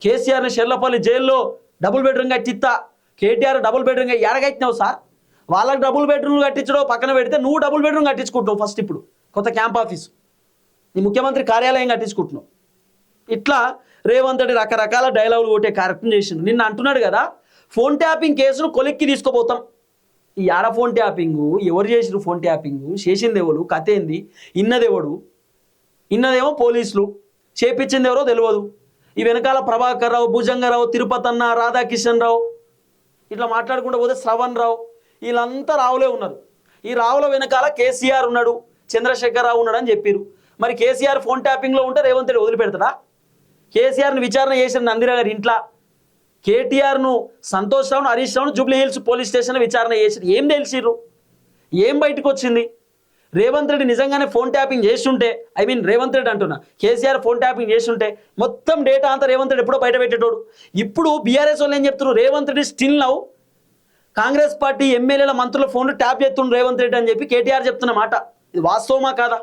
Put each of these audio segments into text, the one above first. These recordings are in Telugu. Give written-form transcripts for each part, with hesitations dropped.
కేసీఆర్ని షెర్లపల్లి జైల్లో డబుల్ బెడ్రూమ్ కట్టిస్తా, కేటీఆర్ డబుల్ బెడ్రూమ్ ఎడగట్టినావు సార్. వాళ్ళకి డబుల్ బెడ్రూమ్ కట్టించడం పక్కన పెడితే నువ్వు డబుల్ బెడ్రూమ్ కట్టించుకుంటావు. ఫస్ట్ ఇప్పుడు కొత్త క్యాంప్ ఆఫీస్ నీ ముఖ్యమంత్రి కార్యాలయం కట్టించుకుంటున్నావు. ఇట్లా రేవంత్ రెడ్డి రకరకాల డైలాగులు కొట్టే కార్యక్రమం చేసిండు. నిన్న అంటున్నాడు కదా, ఫోన్ ట్యాపింగ్ కేసును కొలిక్కి తీసుకుపోతాం. ఈ ఆడ ఫోన్ ట్యాపింగు ఎవరు చేసిరు? ఫోన్ ట్యాపింగు చేసింది ఎవరు? కథ ఏంది? ఇన్నదెవడు? ఇన్నదేమో పోలీసులు, చేపించింది ఎవరో తెలియదు. ఈ వెనకాల ప్రభాకర్ రావు, భుజంగరావు, తిరుపతన్న, రాధాకిషన్ రావు, ఇట్లా మాట్లాడుకుంటూ పోతే శ్రవణ్ రావు, వీళ్ళంతా రావులే ఉన్నారు. ఈ రావుల వెనకాల కేసీఆర్ ఉన్నాడు, చంద్రశేఖర్ రావు ఉన్నాడు అని చెప్పారు. మరి కేసీఆర్ ఫోన్ ట్యాపింగ్లో ఉంటే రేవంత్ రెడ్డి వదిలిపెడతాడా? కేసీఆర్ని విచారణ చేసిన నందిరా గారి ఇంట్లో, కేటీఆర్ను, సంతోష్ రావును, హరీష్ రావును జూబ్లీ హిల్స్ పోలీస్ స్టేషన్లో విచారణ చేసి ఏం తెలిసిర్రు? ఏం బయటకు వచ్చింది? రేవంత్ రెడ్డి నిజంగానే ఫోన్ ట్యాపింగ్ చేస్తుంటే, రేవంత్ రెడ్డి అంటున్నా, కేసీఆర్ ఫోన్ ట్యాపింగ్ చేస్తుంటే మొత్తం డేటా అంతా రేవంత్ రెడ్డి ఎప్పుడో బయట పెట్టేటోడు. ఇప్పుడు బీఆర్ఎస్ వాళ్ళు ఏం చెప్తున్నారు? Revanth Reddy still now Congress party ఎమ్మెల్యేల మంత్రుల ఫోన్లు ట్యాప్ చేస్తుండ్రు రేవంత్ రెడ్డి అని చెప్పి కేటీఆర్ చెప్తున్న మాట ఇది వాస్తవమా కాదా?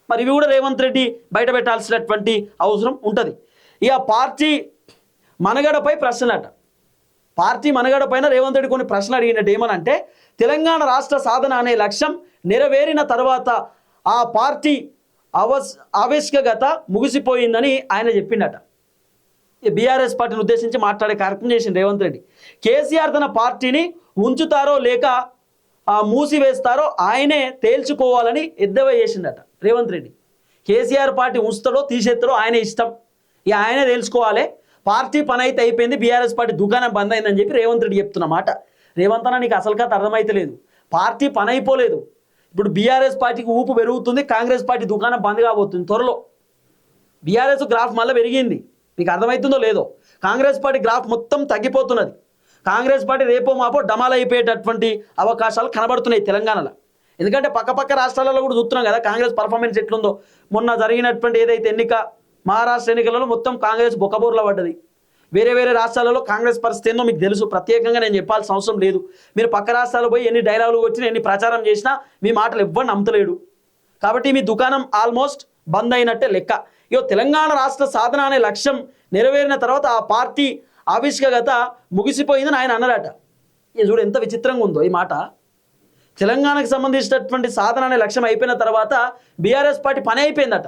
మరి ఇవి కూడా రేవంత్ రెడ్డి బయట పెట్టాల్సినటువంటి అవసరం ఉంటుంది. ఇక పార్టీ మనగడపై ప్రశ్నలట. పార్టీ మనగడ పైన రేవంత్ రెడ్డి కొన్ని ప్రశ్నలు అడిగినట్టు ఏమనంటే, తెలంగాణ రాష్ట్ర సాధన అనే లక్ష్యం నెరవేరిన తర్వాత ఆ పార్టీ ఆవశ్యకత ముగిసిపోయిందని ఆయన చెప్పిండట. బీఆర్ఎస్ పార్టీని ఉద్దేశించి మాట్లాడే కార్యక్రమం చేసింది రేవంత్ రెడ్డి. కేసీఆర్ తన పార్టీని ఉంచుతారో లేక మూసివేస్తారో ఆయనే తేల్చుకోవాలని ఎద్దేవా చేసిండట రేవంత్ రెడ్డి. కేసీఆర్ పార్టీ ఉంచుతాడో తీసేస్తాడో ఆయన ఇష్టం, ఇక ఆయనే తెలుసుకోవాలి. పార్టీ పని అయితే అయిపోయింది, బీఆర్ఎస్ పార్టీ దుకాణం బంద్ అయిందని చెప్పి రేవంత్ రెడ్డి చెప్తున్నమాట. రేవంత్ అన్న నీకు అసలు కథ అర్థమైతలేదు. పార్టీ పని అయిపోలేదు. ఇప్పుడు బీఆర్ఎస్ పార్టీకి ఊపు పెరుగుతుంది, కాంగ్రెస్ పార్టీ దుకాణం బంద్ కాబోతుంది త్వరలో. బీఆర్ఎస్ గ్రాఫ్ మళ్ళీ పెరిగింది, మీకు అర్థమవుతుందో లేదో. కాంగ్రెస్ పార్టీ గ్రాఫ్ మొత్తం తగ్గిపోతున్నది. కాంగ్రెస్ పార్టీ రేపో మాపో డమాల్ అయిపోయేటటువంటి అవకాశాలు కనబడుతున్నాయి తెలంగాణలో. ఎందుకంటే పక్క రాష్ట్రాలలో కూడా చూస్తున్నాం కదా కాంగ్రెస్ పర్ఫార్మెన్స్ ఎట్లుందో. మొన్న జరిగినటువంటి ఏదైతే ఎన్నిక, మహారాష్ట్ర ఎన్నికలలో మొత్తం కాంగ్రెస్ బొక్కబోర్లా పడ్డది. వేరే రాష్ట్రాలలో కాంగ్రెస్ పరిస్థితి ఏందో మీకు తెలుసు, ప్రత్యేకంగా నేను చెప్పాల్సిన అవసరం లేదు. మీరు పక్క రాష్ట్రాలు పోయి ఎన్ని డైలాగులు వచ్చినా, ఎన్ని ప్రచారం చేసినా మీ మాటలు ఎవ్వరు నమ్మతలేడు. కాబట్టి మీ దుకాణం ఆల్మోస్ట్ బంద్ అయినట్టే లెక్క. ఇగో తెలంగాణ రాష్ట్ర సాధన అనే లక్ష్యం నెరవేరిన తర్వాత ఆ పార్టీ ఆవిష్కగత ముగిసిపోయిందని ఆయన అన్నారట. ఇది చూడు ఎంత విచిత్రంగా ఉందో ఈ మాట. తెలంగాణకు సంబంధించినటువంటి సాధన అనే లక్ష్యం అయిపోయిన తర్వాత బీఆర్ఎస్ పార్టీ పని అయిపోయిందట.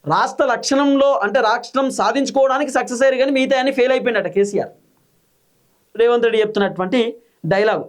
రాష్ట్ర లక్షణంలో అంటే రాష్ట్రం సాధించుకోవడానికి సక్సెస్ అయ్యారు, కానీ మిగతా అన్ని ఫెయిల్ అయిపోయిందట కేసీఆర్. రేవంత్ రెడ్డి చెప్తున్నటువంటి డైలాగు.